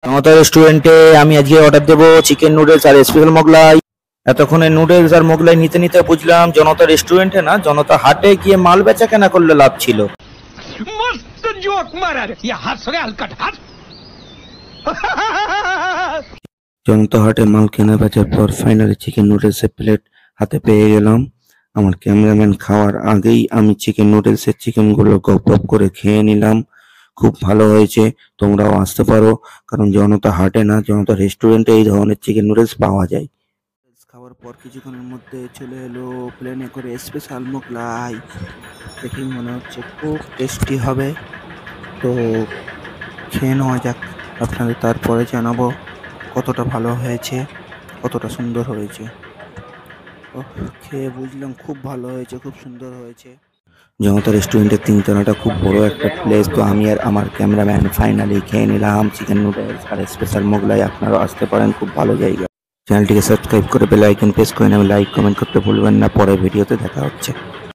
জনতা রেস্টুরেন্টে আমি আজকে অর্ডার দেবো চিকেন নুডলস আর স্পেশাল মোগলাই। এতক্ষণে নুডলস আর মোগলাই নিতে নিতে বুঝলাম জনতা রেস্টুরেন্টে না, জনতা হাটে গিয়ে মাল বেচা কেনা করলে লাভ ছিল। मस्त जोक मारा रे ये हंस रे हलकट हंस জনতা হাটে মাল কেনা বেচার পর ফাইনালি চিকেন নুডলসের প্লেট হাতে পেয়ে গেলাম। আমার ক্যামেরাম্যান খাওয়ার আগেই আমি চিকেন নুডলসের চিকেনগুলো গপ গপ করে খেয়ে নিলাম। খুব ভালো হয়েছে, তোমরাও আসতে পারো, কারণ জনতা হাটে না, জনতা রেস্টুরেন্টে এই ধরনের চিকেন নুডলস পাওয়া যায়। খাওয়ার পর কিছুক্ষণের মধ্যে চলে এলো প্লেনে করে স্পেশাল মোগলাই। দেখেই মনে হচ্ছে খুব টেস্টি হবে, তো খেয়ে নেওয়া যাক। আপনাদের তারপরে জানাবো কতটা ভালো হয়েছে, কতটা সুন্দর হয়েছে। খেয়ে বুঝলাম খুব ভালো হয়েছে, খুব সুন্দর হয়েছে। জনতা রেস্টুরেন্টের তিনতলাটা খুব বড় একটা প্লেস, তো আমি আর আমার ক্যামেরাম্যান ফাইনালি খেয়ে নিলাম চিকেন নুডলস আর স্পেশাল মোগলাই। আপনারাও আসতে পারেন, খুব ভালো জায়গা। চ্যানেলটিকে সাবস্ক্রাইব করে বেল আইকন প্রেস করে নেবেন, লাইক কমেন্ট করতে ভুলবেন না। পরের ভিডিওতে দেখা হচ্ছে।